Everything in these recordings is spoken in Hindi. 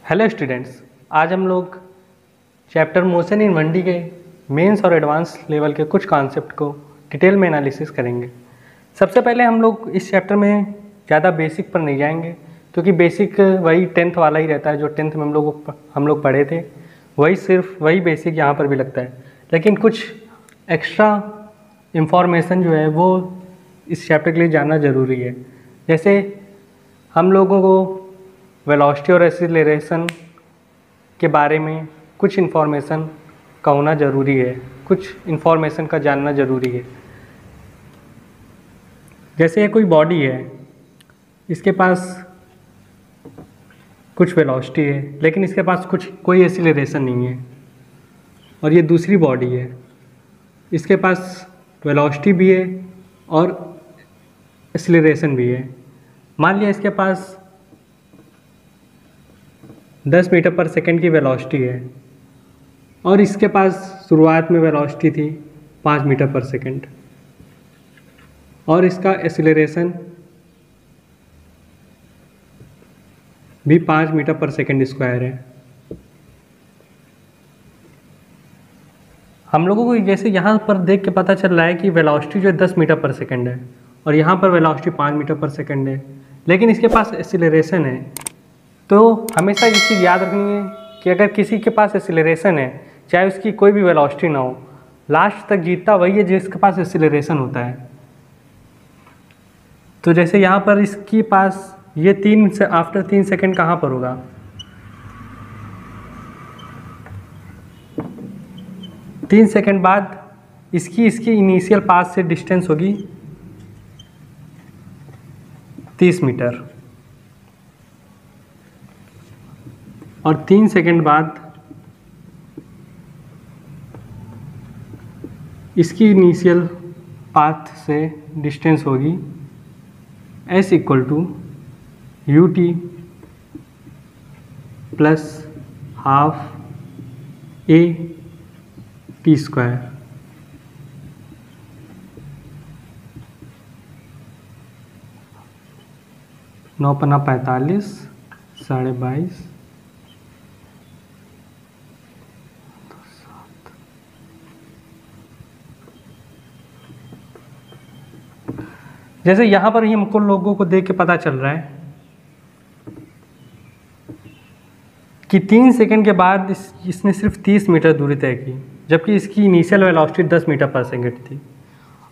हेलो स्टूडेंट्स, आज हम लोग चैप्टर मोशन इन 1D के मेंस और एडवांस लेवल के कुछ कॉन्सेप्ट को डिटेल में एनालिसिस करेंगे। सबसे पहले हम लोग इस चैप्टर में ज़्यादा बेसिक पर नहीं जाएंगे, क्योंकि बेसिक वही 10th वाला ही रहता है जो 10th में हम लोग पढ़े थे। सिर्फ वही बेसिक यहाँ पर भी लगता है, लेकिन कुछ एक्स्ट्रा इंफॉर्मेशन जो है वो इस चैप्टर के लिए जानना ज़रूरी है। जैसे हम लोगों को वेलोसिटी और एक्सीलरेशन के बारे में कुछ इन्फॉर्मेशन का होना ज़रूरी है, कुछ इन्फॉर्मेशन का जानना ज़रूरी है। जैसे ये कोई बॉडी है, इसके पास कुछ वेलोसिटी है, लेकिन इसके पास कोई एक्सीलरेशन नहीं है। और ये दूसरी बॉडी है, इसके पास वेलोसिटी भी है और एक्सीलरेशन भी है। मान लिया इसके पास 10 मीटर पर सेकंड की वेलोसिटी है और इसके पास शुरुआत में वेलोसिटी थी 5 मीटर पर सेकंड और इसका एक्सीलरेशन भी 5 मीटर पर सेकंड स्क्वायर है। हम लोगों को जैसे यहाँ पर देख के पता चल रहा है कि वेलोसिटी जो है 10 मीटर पर सेकंड है और यहाँ पर वेलोसिटी 5 मीटर पर सेकंड है, लेकिन इसके पास एक्सीलरेशन है। तो हमेशा ये चीज़ याद रखनी है कि अगर किसी के पास एक्सीलरेशन है, चाहे उसकी कोई भी वेलोसिटी ना हो, लास्ट तक जीतता वही है जिसके पास एक्सीलरेशन होता है। तो जैसे यहाँ पर इसके पास ये आफ्टर 3 सेकंड कहाँ पर होगा? तीन सेकंड बाद इसकी इनिशियल पास से डिस्टेंस होगी 30 मीटर और 3 सेकंड बाद इसकी इनिशियल पाथ से डिस्टेंस होगी s equal to ut plus half a t square. नौ पन्ना 45, 22.5। जैसे यहाँ पर ही हमको लोगों को देख के पता चल रहा है कि 3 सेकंड के बाद इसने सिर्फ 30 मीटर दूरी तय की, जबकि इसकी इनिशियल वेलोसिटी 10 मीटर पर सेकंड थी।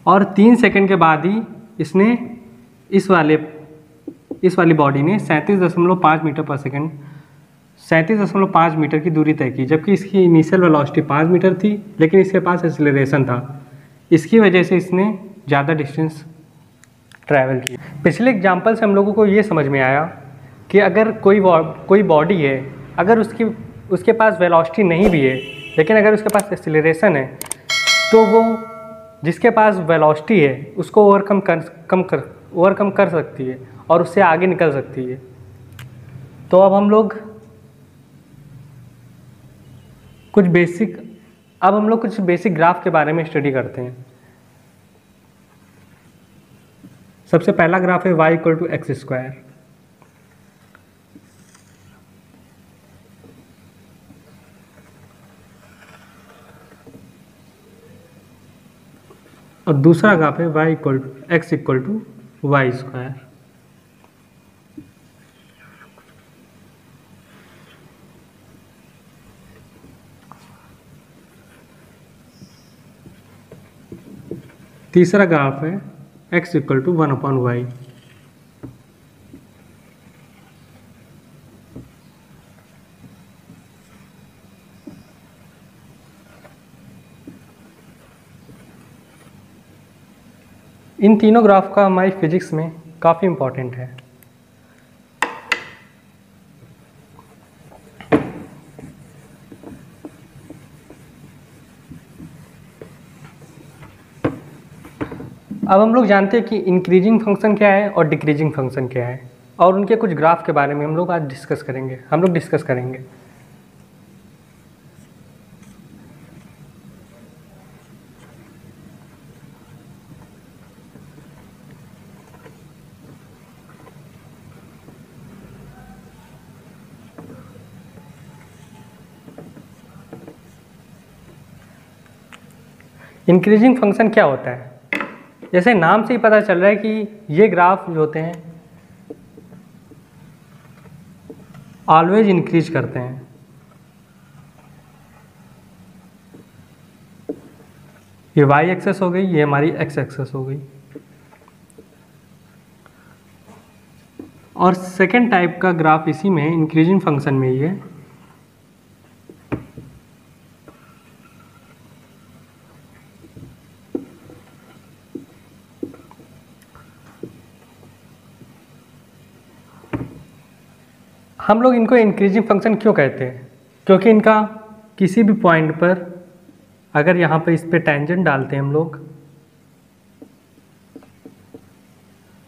और 3 सेकंड के बाद ही इसने इस वाली बॉडी ने 37.5 मीटर पर सेकंड 37.5 मीटर की दूरी तय की, जबकि इसकी इनिशियल वेलोसिटी 5 मीटर थी, लेकिन इसके पास एक्सीलरेशन था। इसकी वजह से इसने ज़्यादा डिस्टेंस ट्रैवल की। पिछले एग्जाम्पल से हम लोगों को ये समझ में आया कि अगर कोई बॉडी है, अगर उसके पास वेलोसिटी नहीं भी है, लेकिन अगर उसके पास एक्सीलरेशन है, तो वो जिसके पास वेलोसिटी है उसको ओवरकम कर सकती है और उससे आगे निकल सकती है। तो अब हम लोग कुछ बेसिक ग्राफ के बारे में स्टडी करते हैं। सबसे पहला ग्राफ है y equal to x square. और दूसरा ग्राफ है x equal to y square. तीसरा ग्राफ है x इक्वल टू 1/y। इन तीनों ग्राफ का हमारी फिजिक्स में काफ़ी इम्पोर्टेंट है। अब हम लोग जानते हैं कि इंक्रीजिंग फंक्शन क्या है और डिक्रीजिंग फंक्शन क्या है, और उनके कुछ ग्राफ के बारे में हम लोग आज डिस्कस करेंगे। इंक्रीजिंग फंक्शन क्या होता है? जैसे नाम से ही पता चल रहा है कि ये ग्राफ जो होते हैं ऑलवेज इंक्रीज करते हैं। ये वाई एक्सेस हो गई, ये हमारी एक्स एक्सेस हो गई। और सेकेंड टाइप का ग्राफ इसी में इंक्रीजिंग फंक्शन में ही है। हम लोग इनको इंक्रीजिंग फंक्शन क्यों कहते हैं? क्योंकि इनका किसी भी पॉइंट पर अगर यहाँ पर इस पे टेंजेंट डालते हैं हम लोग,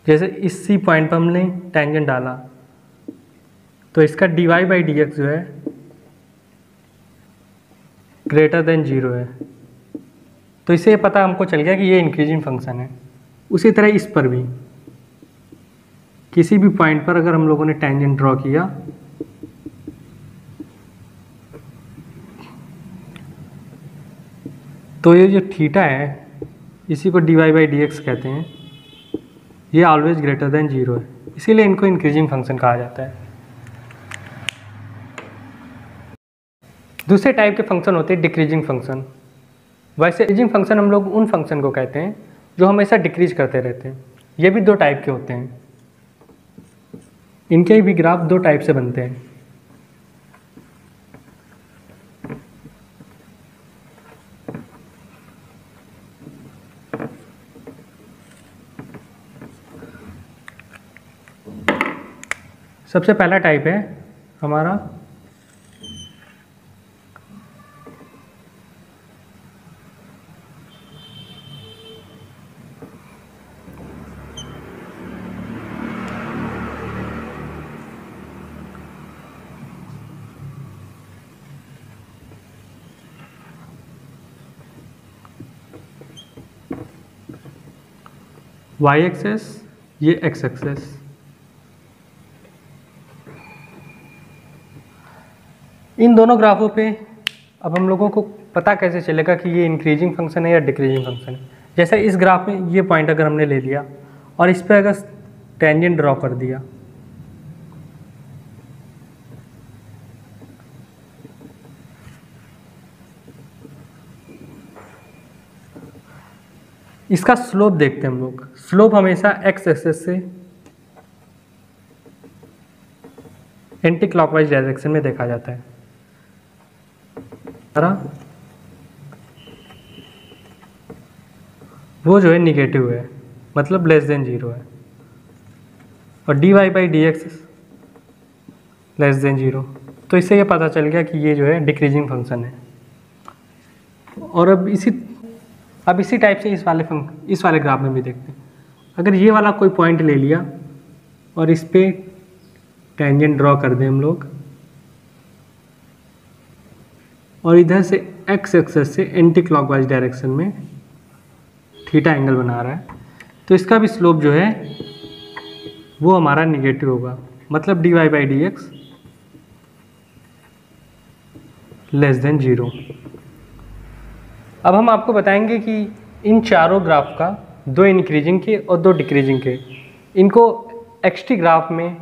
जैसे इस सी पॉइंट पर हमने टेंजेंट डाला तो इसका dy बाई डी एक्स जो है ग्रेटर देन 0 है, तो इससे पता हमको चल गया कि ये इंक्रीजिंग फंक्शन है। उसी तरह इस पर भी किसी भी पॉइंट पर अगर हम लोगों ने टेंजेंट ड्रॉ किया तो ये जो थीटा है इसी को dy बाई डी एक्स कहते हैं, ये ऑलवेज ग्रेटर देन 0 है, इसीलिए इनको इंक्रीजिंग फंक्शन कहा जाता है। दूसरे टाइप के फंक्शन होते हैं डिक्रीजिंग फंक्शन। वैसे डिक्रीजिंग फंक्शन हम लोग उन फंक्शन को कहते हैं जो हमेशा डिक्रीज करते रहते हैं। ये भी दो टाइप के होते हैं, इनके भी ग्राफ दो टाइप से बनते हैं। सबसे पहला टाइप है हमारा वाई एक्सेस, ये एक्स एक्सेस। इन दोनों ग्राफों पे अब हम लोगों को पता कैसे चलेगा कि ये इंक्रीजिंग फंक्शन है या डिक्रीजिंग फंक्शन है? जैसे इस ग्राफ में ये पॉइंट अगर हमने ले लिया और इस पर अगर टेंजेंट ड्रॉ कर दिया, इसका स्लोप देखते हैं हम लोग। स्लोप हमेशा एक्स एक्सेस से एंटी क्लॉकवाइज डायरेक्शन में देखा जाता है। वो जो है निगेटिव है, मतलब लेस देन 0 है, और dy by D x less than 0, तो इससे ये पता चल गया कि ये जो है डिक्रीजिंग फंक्शन है। और अब इसी टाइप से इस वाले ग्राफ में भी देखते हैं। अगर ये वाला कोई पॉइंट ले लिया और इस पे टेंजेंट ड्रॉ कर दें हम लोग, और इधर से एक्स एक्सेस से एंटी क्लॉकवाइज डायरेक्शन में थीटा एंगल बना रहा है, तो इसका भी स्लोप जो है वो हमारा निगेटिव होगा, मतलब dy by D x less than 0। अब हम आपको बताएंगे कि इन चारों ग्राफ का, दो इंक्रीजिंग के और दो डिक्रीजिंग के, इनको एक्सटी ग्राफ में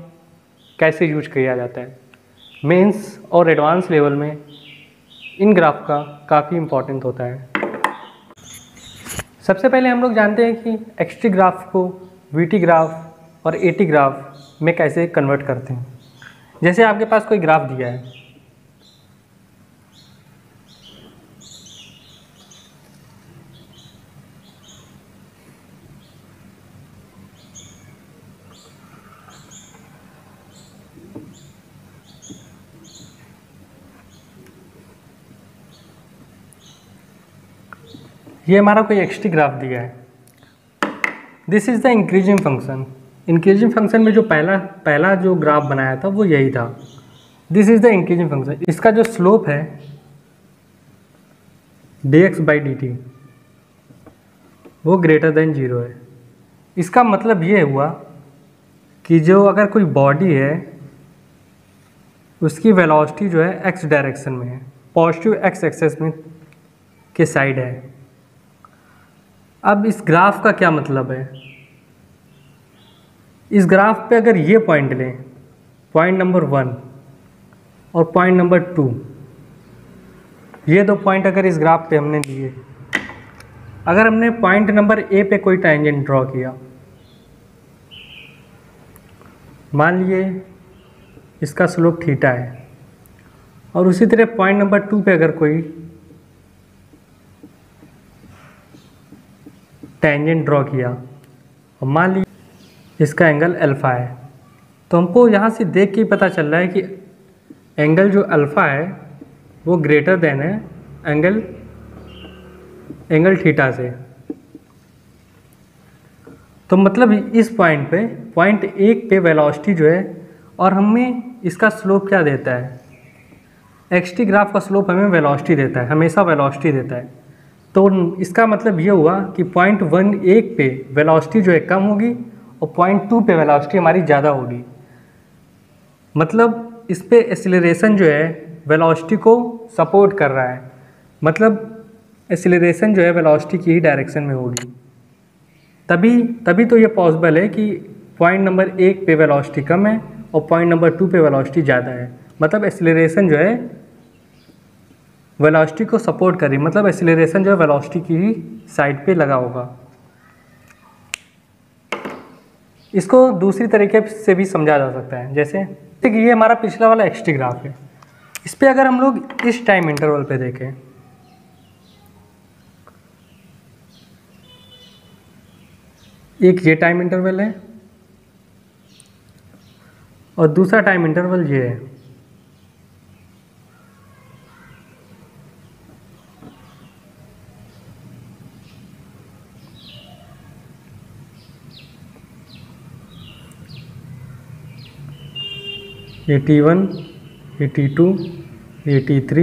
कैसे यूज किया जाता है। मेंस और एडवांस लेवल में इन ग्राफ का काफ़ी इम्पोर्टेंट होता है। सबसे पहले हम लोग जानते हैं कि एक्सटी ग्राफ को वीटी ग्राफ और एटी ग्राफ में कैसे कन्वर्ट करते हैं। जैसे आपके पास कोई ग्राफ दिया है, ये हमारा कोई एक्सटी ग्राफ दिया है। This is the increasing function. Increasing function में जो पहला जो ग्राफ बनाया था वो यही था। This is the increasing function. इसका जो स्लोप है dx बाई dt वो ग्रेटर देन 0 है। इसका मतलब ये हुआ कि जो अगर कोई बॉडी है उसकी वेलोसिटी जो है x डायरेक्शन में है, पॉजिटिव x एक्सेस में के साइड है। अब इस ग्राफ का क्या मतलब है? इस ग्राफ पे अगर ये पॉइंट लें, पॉइंट नंबर 1 और पॉइंट नंबर 2, ये दो पॉइंट अगर इस ग्राफ पे हमने लिए, अगर हमने पॉइंट नंबर ए पे कोई टेंजेंट ड्रॉ किया, मान लिए इसका स्लोप थीटा है, और उसी तरह पॉइंट नंबर 2 पे अगर कोई टेंजेंट ड्रॉ किया और मान लीजिए इसका एंगल अल्फ़ा है, तो हमको यहाँ से देख के ही पता चल रहा है कि एंगल जो अल्फ़ा है वो ग्रेटर देन है एंगल थीटा से। तो मतलब इस पॉइंट पे, पॉइंट 1 पे वेलोसिटी जो है, और हमें इसका स्लोप क्या देता है, एक्स-टी ग्राफ का स्लोप हमें वेलोसिटी देता है, हमेशा वेलोसिटी देता है। तो इसका मतलब ये हुआ कि पॉइंट 1 पे वेलोसिटी जो है कम होगी और पॉइंट 2 पे वेलोसिटी हमारी ज़्यादा होगी। मतलब इस पे एक्सीलरेशन जो है वेलोसिटी को सपोर्ट कर रहा है, मतलब एक्सीलरेशन जो है वेलोसिटी की ही डायरेक्शन में होगी। तभी तो ये पॉसिबल है कि पॉइंट नंबर 1 पे वेलोसिटी कम है और पॉइंट नंबर 2 पे वेलोसिटी ज़्यादा है, मतलब एक्सीलरेशन जो है वेलोसिटी को सपोर्ट कर रही, मतलब एक्सीलरेशन जो है वेलोसिटी की ही साइड पे लगा होगा। इसको दूसरी तरीके से भी समझा जा सकता है, जैसे कि ये हमारा पिछला वाला एक्स-टी ग्राफ है, इस पे अगर हम लोग इस टाइम इंटरवल पे देखें, एक ये टाइम इंटरवल है और दूसरा टाइम इंटरवल ये है। ये T1, ये T2, ये T3,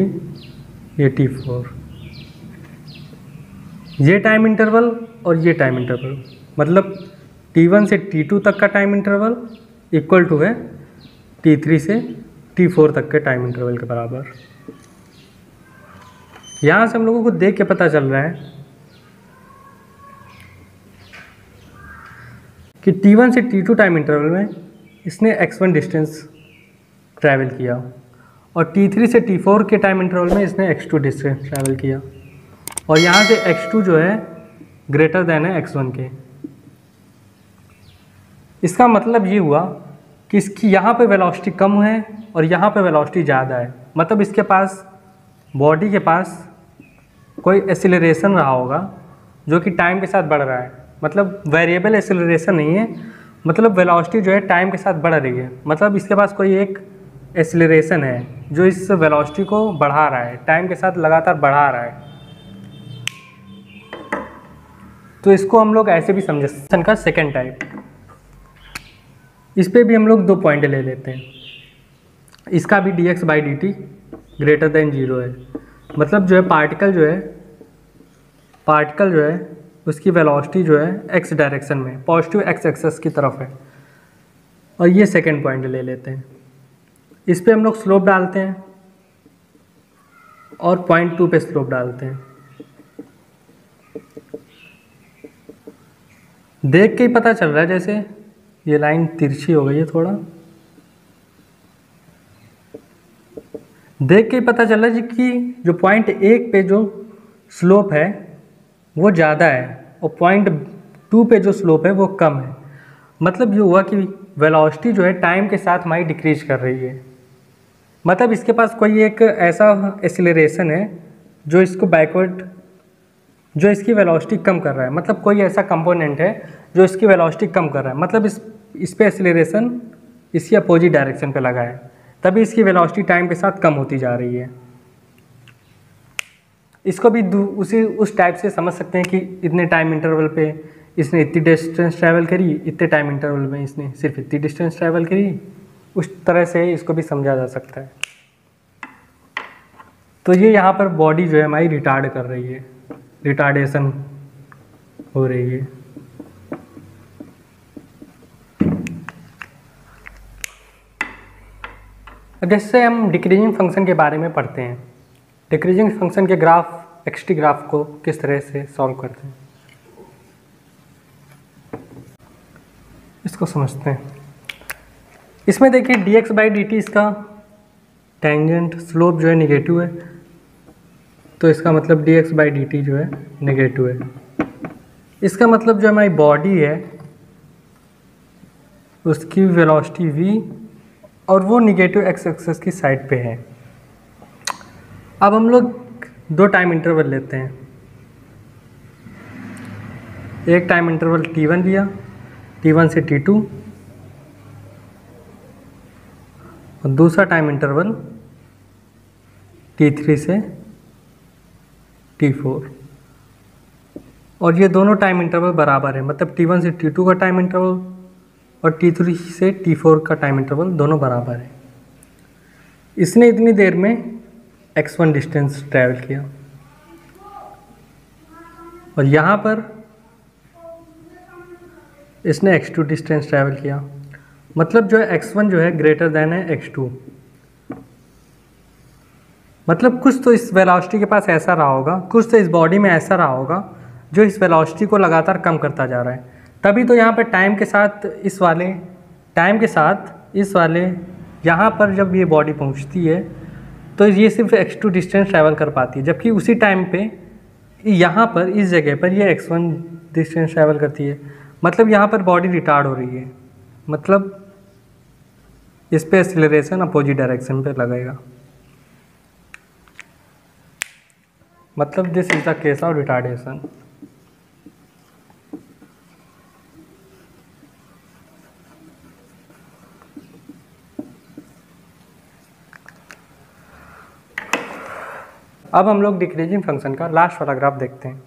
ये T4, ये टाइम इंटरवल और ये टाइम इंटरवल, मतलब T1 से T2 तक का टाइम इंटरवल इक्वल टू है T3 से T4 तक के टाइम इंटरवल के बराबर। यहाँ से हम लोगों को देख के पता चल रहा है कि T1 से T2 टाइम इंटरवल में इसने x1 डिस्टेंस ट्रैवल किया और T3 से T4 के टाइम इंटरवल में इसने x2 डिस्टेंस ट्रैवल किया, और यहाँ से x2 जो है ग्रेटर देन है x1 के। इसका मतलब ये हुआ कि इसकी यहाँ पे वेलोसिटी कम है और यहाँ पे वेलोसिटी ज़्यादा है, मतलब इसके पास, बॉडी के पास कोई एक्सीलरेशन रहा होगा जो कि टाइम के साथ बढ़ रहा है, मतलब वेरिएबल एक्सीलरेशन नहीं है, मतलब वेलोसिटी जो है टाइम के साथ बढ़ रही है, मतलब इसके पास कोई एक एक्सीलरेशन है जो इस वेलोसिटी को बढ़ा रहा है, टाइम के साथ लगातार बढ़ा रहा है। तो इसको हम लोग ऐसे भी समझ सकते हैं का सेकेंड टाइप। इस पे भी हम लोग दो पॉइंट ले लेते हैं, इसका भी dx/dt ग्रेटर देन 0 है, मतलब जो है पार्टिकल जो है उसकी वेलोसिटी जो है x डायरेक्शन में, पॉजिटिव x एक्सेस की तरफ है। और ये सेकेंड पॉइंट ले लेते हैं, इस पे हम लोग स्लोप डालते हैं और पॉइंट 2 पे स्लोप डालते हैं। देख के ही पता चल रहा है, जैसे ये लाइन तिरछी हो गई है थोड़ा, देख के ही पता चल रहा है कि जो पॉइंट 1 पे जो स्लोप है वो ज़्यादा है और पॉइंट 2 पे जो स्लोप है वो कम है। मतलब ये हुआ कि वेलोसिटी जो है टाइम के साथ हमारी डिक्रीज कर रही है, मतलब इसके पास कोई एक ऐसा एक्सीलरेशन है जो इसको बैकवर्ड, जो इसकी वेलोसिटी कम कर रहा है, मतलब कोई ऐसा कंपोनेंट है जो इसकी वेलोसिटी कम कर रहा है, मतलब इस पे एक्सीलरेशन इसकी अपोजिट डायरेक्शन पे लगा है, तभी इसकी वेलोसिटी टाइम के साथ कम होती जा रही है। इसको भी उस टाइप से समझ सकते हैं कि इतने टाइम इंटरवल पे इसने इतनी डिस्टेंस ट्रैवल करी, इतने टाइम इंटरवल में इसने सिर्फ इतनी डिस्टेंस ट्रैवल करी, उस तरह से इसको भी समझा जा सकता है। तो ये यहाँ पर बॉडी जो है हमारी रिटार्ड कर रही है, रिटार्डेशन हो रही है। अब जैसे हम डिक्रीजिंग फंक्शन के बारे में पढ़ते हैं, डिक्रीजिंग फंक्शन के ग्राफ, एक्स-टी ग्राफ को किस तरह से सॉल्व करते हैं। इसको समझते हैं। इसमें देखिए dx बाई dt इसका टेंजेंट स्लोप जो है निगेटिव है, तो इसका मतलब dx बाई dt जो है निगेटिव है। इसका मतलब जो हमारी बॉडी है उसकी वेलोसिटी v और वो निगेटिव एक्स एक्सिस की साइड पे है। अब हम लोग दो टाइम इंटरवल लेते हैं। एक टाइम इंटरवल t1 लिया, t1 से t2, और दूसरा टाइम इंटरवल t3 से t4, और ये दोनों टाइम इंटरवल बराबर है, मतलब t1 से t2 का टाइम इंटरवल और t3 से t4 का टाइम इंटरवल दोनों बराबर है। इसने इतनी देर में x1 डिस्टेंस ट्रैवल किया और यहाँ पर इसने x2 डिस्टेंस ट्रैवल किया, मतलब जो है x1 जो है ग्रेटर देन है x2। मतलब कुछ तो इस वेलोसिटी के पास ऐसा रहा होगा, कुछ तो इस बॉडी में ऐसा रहा होगा जो इस वेलोसिटी को लगातार कम करता जा रहा है। तभी तो यहाँ पर टाइम के साथ इस वाले यहाँ पर जब ये बॉडी पहुँचती है तो ये सिर्फ x2 डिस्टेंस ट्रैवल कर पाती है, जबकि उसी टाइम पे यहाँ पर इस जगह पर ये x1 डिस्टेंस ट्रैवल करती है। मतलब यहाँ पर बॉडी रिटार्ड हो रही है, मतलब इस पे एक्सीलरेशन अपोजिट डायरेक्शन पे लगेगा। मतलब this is the case of retardation. अब हम लोग डिक्रीजिंग फंक्शन का लास्ट वाला ग्राफ देखते हैं।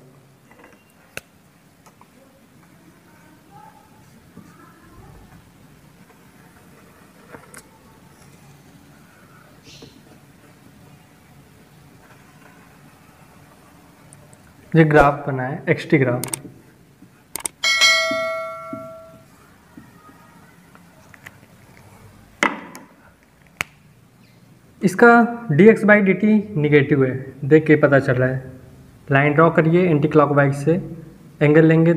ये ग्राफ बना है एक्सटी ग्राफ। इसका dx बाई dt निगेटिव है, देख के पता चल रहा है। लाइन ड्रॉ करिए एंटी क्लॉकवाइज से, एंगल लेंगे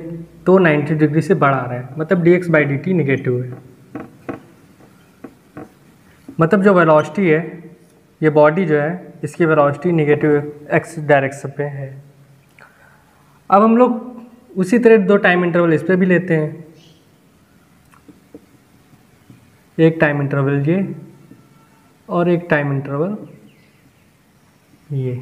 तो 90 डिग्री से बढ़ा रहा है, मतलब dx बाई dt निगेटिव है। मतलब जो वेलोसिटी है, ये बॉडी जो है इसकी वेलोसिटी निगेटिव एक्स डायरेक्शन पे है। अब हम लोग उसी तरह दो टाइम इंटरवल इस पे भी लेते हैं। एक टाइम इंटरवल ये और एक टाइम इंटरवल ये।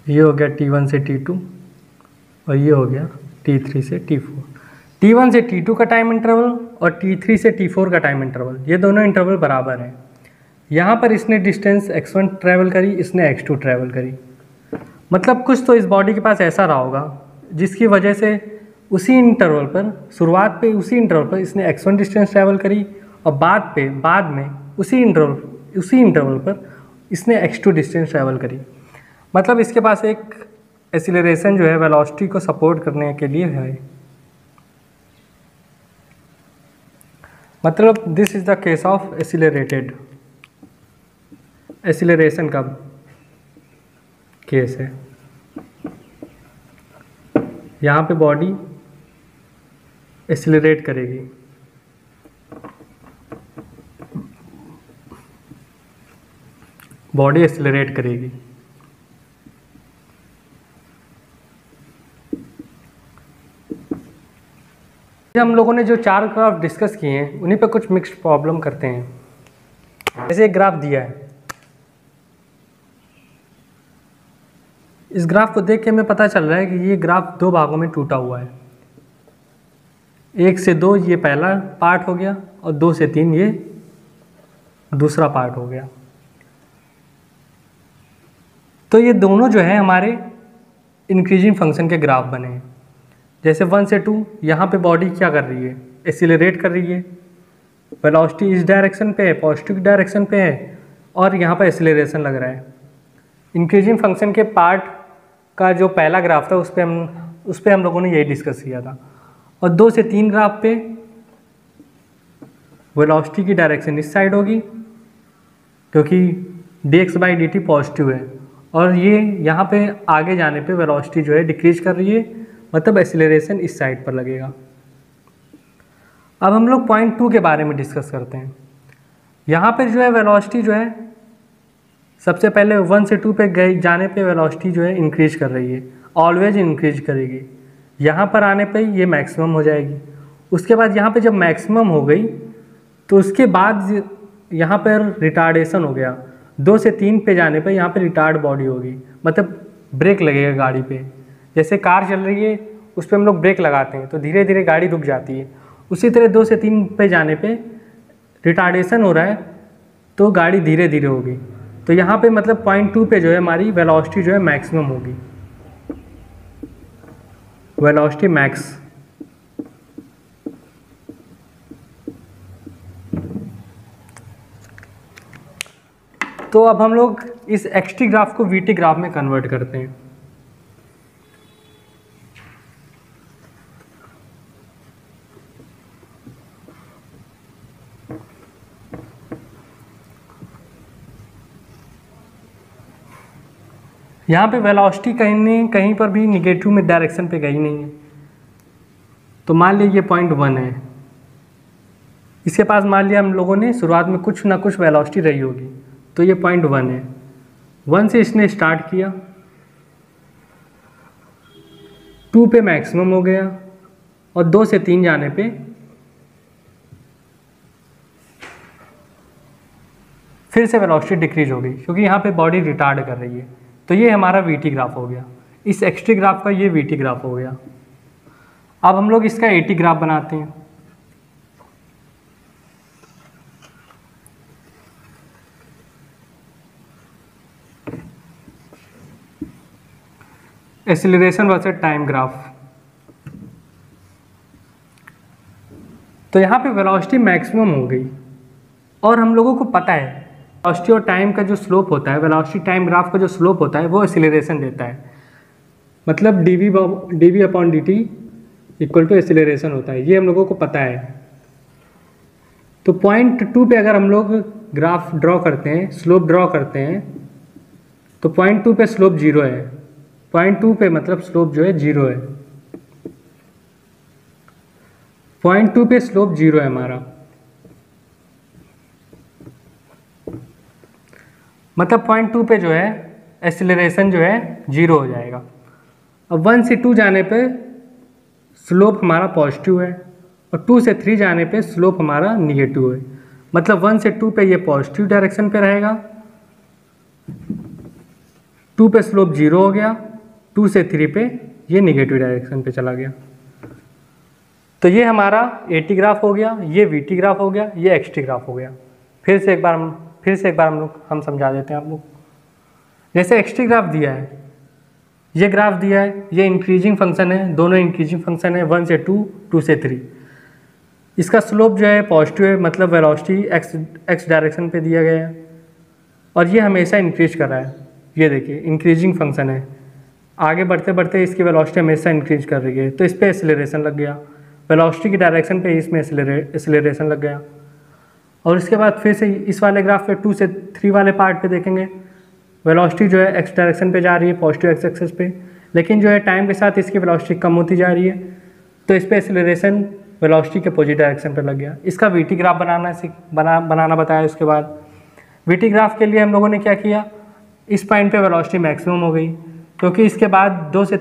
हो गया t1 से t2 और ये हो गया t3 से t4। t1 से t2 का टाइम इंटरवल और t3 से t4 का टाइम इंटरवल, ये दोनों इंटरवल बराबर हैं। यहाँ पर इसने डिस्टेंस x1 ट्रैवल करी, इसने x2 ट्रैवल करी। मतलब कुछ तो इस बॉडी के पास ऐसा रहा होगा जिसकी वजह से उसी इंटरवल पर, शुरुआत पे उसी इंटरवल पर इसने x1 डिस्टेंस ट्रैवल करी और बाद में उसी इंटरवल पर इसने x2 डिस्टेंस ट्रैवल करी। मतलब इसके पास एक एक्सीलरेशन जो है वेलोसिटी को सपोर्ट करने के लिए है। मतलब this is the case of acceleration का केस है। यहाँ पे बॉडी एक्सीलरेट करेगी, बॉडी एक्सीलरेट करेगी। हम लोगों ने जो चार ग्राफ डिस्कस किए हैं उन्हीं पे कुछ मिक्स्ड प्रॉब्लम करते हैं। जैसे एक ग्राफ दिया है, इस ग्राफ को देख के हमें पता चल रहा है कि ये ग्राफ दो भागों में टूटा हुआ है। 1 से 2 ये पहला पार्ट हो गया और 2 से 3 ये दूसरा पार्ट हो गया। तो ये दोनों जो है हमारे इंक्रीजिंग फंक्शन के ग्राफ बने हैं। जैसे 1 से 2 यहाँ पे बॉडी क्या कर रही है, एक्सीलरेट कर रही है, वेलोसिटी इस डायरेक्शन पे है, पॉजिटिव डायरेक्शन पे है, और यहाँ पर एक्सीलरेशन लग रहा है। इंक्रीजिंग फंक्शन के पार्ट का जो पहला ग्राफ था उस पर हम लोगों ने यही डिस्कस किया था। और 2 से 3 ग्राफ पे वेलोसिटी की डायरेक्शन इस साइड होगी क्योंकि dx बाई dt पॉजिटिव है, और ये यहाँ पे आगे जाने पे वेलोसिटी जो है डिक्रीज कर रही है, मतलब एक्सीलरेशन इस साइड पर लगेगा। अब हम लोग पॉइंट 2 के बारे में डिस्कस करते हैं। यहाँ पर जो है वेलोसिटी जो है सबसे पहले 1 से 2 पे गए जाने पे वेलोसिटी जो है इंक्रीज कर रही है, ऑलवेज इंक्रीज करेगी। यहाँ पर आने पे ये मैक्सिमम हो जाएगी। उसके बाद यहाँ पे जब मैक्सिमम हो गई तो उसके बाद यहाँ पर रिटार्डेशन हो गया। 2 से 3 पे जाने पे यहाँ पे रिटार्ड बॉडी होगी, मतलब ब्रेक लगेगा गाड़ी पे। जैसे कार चल रही है उस पर हम लोग ब्रेक लगाते हैं तो धीरे धीरे गाड़ी रुक जाती है, उसी तरह 2 से 3 पे जाने पे रिटार्डेशन हो रहा है तो गाड़ी धीरे धीरे होगी। तो यहाँ पे मतलब पॉइंट 2 पे जो है हमारी वेलोसिटी जो है मैक्सिमम होगी, वेलोसिटी मैक्स। तो अब हम लोग इस एक्सटी ग्राफ को वीटी ग्राफ में कन्वर्ट करते हैं। यहाँ पे वेलोसिटी कहीं पर भी निगेटिव में डायरेक्शन पे गई नहीं है। तो मान लीजिए पॉइंट 1 है, इसके पास मान लिया हम लोगों ने शुरुआत में कुछ ना कुछ वेलोसिटी रही होगी, तो ये पॉइंट 1 है। 1 से इसने स्टार्ट किया, 2 पे मैक्सिमम हो गया और 2 से 3 जाने पे फिर से वेलोसिटी डिक्रीज हो गई क्योंकि यहाँ पे बॉडी रिटार्ड कर रही है। तो ये हमारा वीटी ग्राफ हो गया, इस एक्सटी ग्राफ का ये वीटी ग्राफ हो गया। अब हम लोग इसका एटी ग्राफ बनाते हैं। Acceleration versus time graph. तो यहाँ पे वेलोसिटी मैक्सिमम हो गई और हम लोगों को पता है वेलोसिटी और टाइम का जो स्लोप होता है, वेलोसिटी टाइम ग्राफ का जो स्लोप होता है वो एक्सीलरेशन देता है, मतलब d upon d t equal to acceleration होता है, ये हम लोगों को पता है। तो पॉइंट 2 पे अगर हम लोग ग्राफ ड्रॉ करते हैं, स्लोप ड्रॉ करते हैं, तो पॉइंट 2 पे स्लोप 0 है। पॉइंट 2 पे मतलब स्लोप जो है 0 है। पॉइंट 2 पे स्लोप 0 है हमारा, मतलब पॉइंट 2 पे जो है एक्सीलरेशन जो है 0 हो जाएगा। अब 1 से 2 जाने पे स्लोप हमारा पॉजिटिव है और 2 से 3 जाने पे स्लोप हमारा निगेटिव है, मतलब 1 से 2 पे ये पॉजिटिव डायरेक्शन पे रहेगा, 2 पे स्लोप 0 हो गया, 2 से 3 पे ये निगेटिव डायरेक्शन पे चला गया। तो ये हमारा एटी ग्राफ हो गया, ये वीटी ग्राफ हो गया, ये एक्सटी ग्राफ हो गया। फिर से एक बार हम समझा देते हैं आप लोग। जैसे एक्सटी ग्राफ दिया है, ये ग्राफ दिया है, ये इंक्रीजिंग फंक्शन है, दोनों इंक्रीजिंग फंक्शन है, 1 से 2, 2 से 3। इसका स्लोप जो है पॉजिटिव है, मतलब वेलोसिटी एक्स डायरेक्शन पे दिया गया है और ये हमेशा इंक्रीज कर रहा है। ये देखिए इंक्रीजिंग फंक्शन है, आगे बढ़ते बढ़ते इसकी वेलोसिटी हमेशा इंक्रीज कर रही है, तो इस पर एक्सीलरेशन लग गया, वेलोसिटी की डायरेक्शन पे इसमें एक्सीलरेशन लग गया। और इसके बाद फिर से इस वाले ग्राफ पे 2 से 3 वाले पार्ट पे देखेंगे, वेलोसिटी जो है एक्स डायरेक्शन पे जा रही है, पॉजिटिव एक्स एक्सिस पे, लेकिन जो है टाइम के साथ इसकी वेलोसिटी कम होती जा रही है, तो इस पर एक्सीलरेशन वेलोसिटी के अपोजिट डायरेक्शन पे लग गया। इसका वीटी ग्राफ बनाना बताया। उसके बाद वीटी ग्राफ के लिए हम लोगों ने क्या किया, इस पॉइंट पे वेलोसिटी मैक्सिमम हो गई, क्योंकि इसके बाद 2 से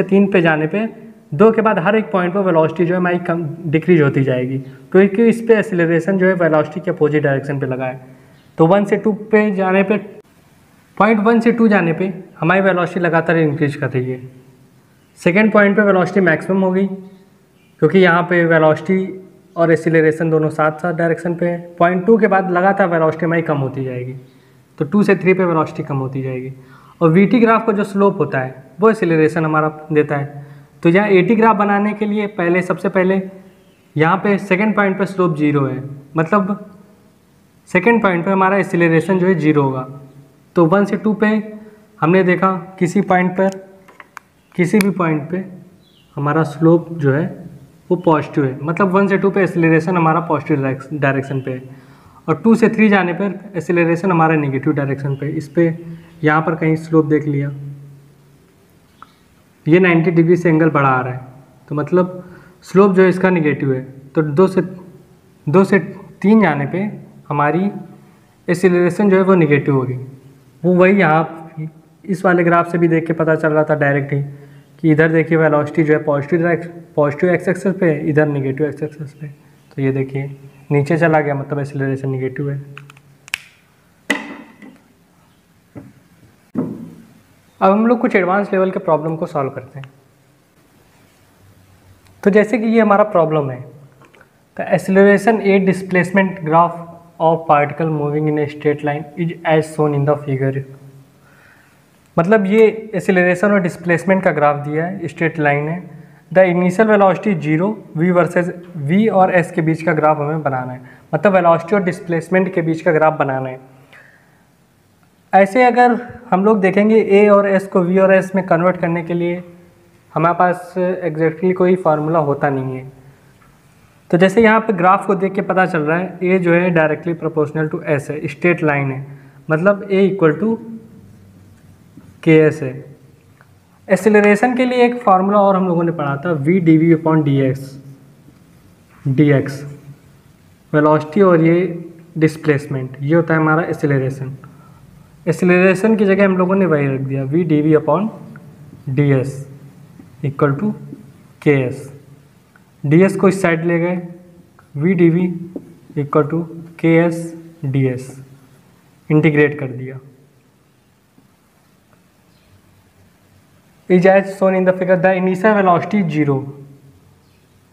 3 पे जाने पे 2 के बाद हर एक पॉइंट पर वेलोसिटी जो है हमारी कम डिक्रीज होती जाएगी, क्योंकि इस पे एक्सीलरेशन जो है वेलोसिटी के अपोजिट डायरेक्शन पे लगा है। तो 1 से 2 पे जाने पे पॉइंट 1 से 2 जाने पे हमारी वेलोसिटी लगातार इंक्रीज कर रही है। सेकेंड पॉइंट पे वेलोसिटी मैक्सिमम हो गई, क्योंकि यहाँ पे वेलोसिटी और एक्सीलरेशन दोनों साथ साथ डायरेक्शन पे है। पॉइंट 2 के बाद लगातार वेलोसिटी हमारी कम होती जाएगी, तो 2 से 3 पे वेलोसिटी कम होती जाएगी। और वीटी ग्राफ का जो स्लोप होता है वो एक्सीलरेशन हमारा देता है। तो यहाँ एटी ग्राफ बनाने के लिए सबसे पहले यहाँ पे सेकेंड पॉइंट पे स्लोप 0 है, मतलब सेकेंड पॉइंट पे हमारा एक्सीलरेशन जो है 0 होगा। तो 1 से 2 पे हमने देखा किसी भी पॉइंट पे हमारा स्लोप जो है वो पॉजिटिव है, मतलब 1 से 2 पे एक्सीलरेशन हमारा पॉजिटिव डायरेक्शन पे है। और 2 से 3 जाने पर एक्सेलरेशन हमारा नेगेटिव डायरेक्शन पे, इस पे यहाँ पर कहीं स्लोप देख लिया, ये 90 डिग्री से एंगल बढ़ा आ रहा है, तो मतलब स्लोप जो है इसका नेगेटिव है। तो 2 से 3 जाने पे हमारी एक्सेलरेशन जो है वो नेगेटिव होगी। वो वही यहाँ इस वाले ग्राफ से भी देख के पता चल रहा था डायरेक्ट ही कि इधर देखिए वेलोसिटी जो है पॉजिटिव एक्स एक्सिस पे, इधर नेगेटिव एक्स एक्सिस पे। तो ये देखिए नीचे चला गया, मतलब एक्सेलरेशन नेगेटिव है। अब हम लोग कुछ एडवांस लेवल के प्रॉब्लम को सॉल्व करते हैं। तो जैसे कि ये हमारा प्रॉब्लम है, तो acceleration a displacement graph of particle moving in a straight line is as shown in the figure. मतलब ये एक्सेलरेशन और डिस्प्लेसमेंट का ग्राफ दिया है, स्ट्रेट लाइन है। The initial velocity 0, v versus v और एस के बीच का ग्राफ हमें बनाना है, मतलब वेलोसिटी और डिस्प्लेसमेंट के बीच का ग्राफ बनाना है। ऐसे अगर हम लोग देखेंगे ए और एस को वी और एस में कन्वर्ट करने के लिए हमारे पास एग्जैक्टली कोई फार्मूला होता नहीं है। तो जैसे यहाँ पे ग्राफ को देख के पता चल रहा है ए जो है डायरेक्टली प्रोपोर्शनल टू एस है, स्ट्रेट लाइन है, मतलब ए इक्वल टू के एस है। एक्सेलरेशन के लिए एक फार्मूला और हम लोगों ने पढ़ा था, v d v upon d x, velocity और ये डिस्प्लेसमेंट, ये होता है हमारा एक्सेलरेशन। एक्सेलरेशन की जगह हम लोगों ने वही रख दिया, v d v upon d s equal to के एस। डी एस को इस साइड ले गए, v d v equal to के एस डी एस, इंटीग्रेट कर दिया। Is as shown in the figure the initial velocity 0,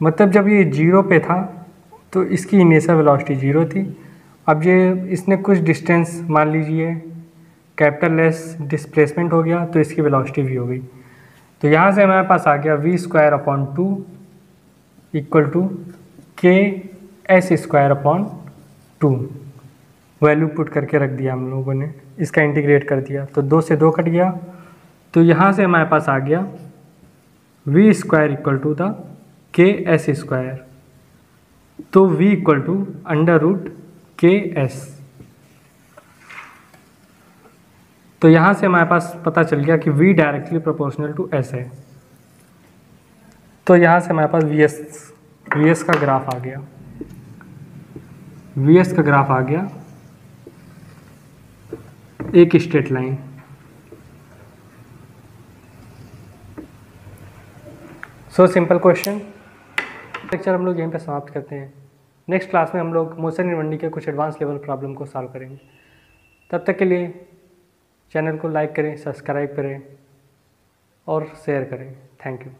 मतलब जब ये 0 पे था तो इसकी इनिशियल वेलोसिटी 0 थी। अब ये इसने कुछ डिस्टेंस मान लीजिए कैपिटल एस डिस्प्लेसमेंट हो गया, तो इसकी वेलोसिटी भी हो गई। तो यहाँ से हमारे पास आ गया we square upon 2 equal to के S square upon 2। Value put करके रख दिया हम लोगों ने, इसका इंटीग्रेट कर दिया, तो 2 से 2 कट गया। तो यहाँ से हमारे पास आ गया we square equal to the k S square, तो v equal to under root k s. तो यहाँ से हमारे पास पता चल गया कि v directly proportional to s है। तो यहाँ से हमारे पास वी एस का ग्राफ आ गया, वी एस का ग्राफ आ गया एक straight line. So simple question. Lecture हम लोग यहीं पे समाप्त करते हैं। नेक्स्ट क्लास में हम लोग मोशन इन 1D के कुछ एडवांस लेवल प्रॉब्लम को सॉल्व करेंगे। तब तक के लिए चैनल को लाइक करें, सब्सक्राइब करें और शेयर करें। Thank you.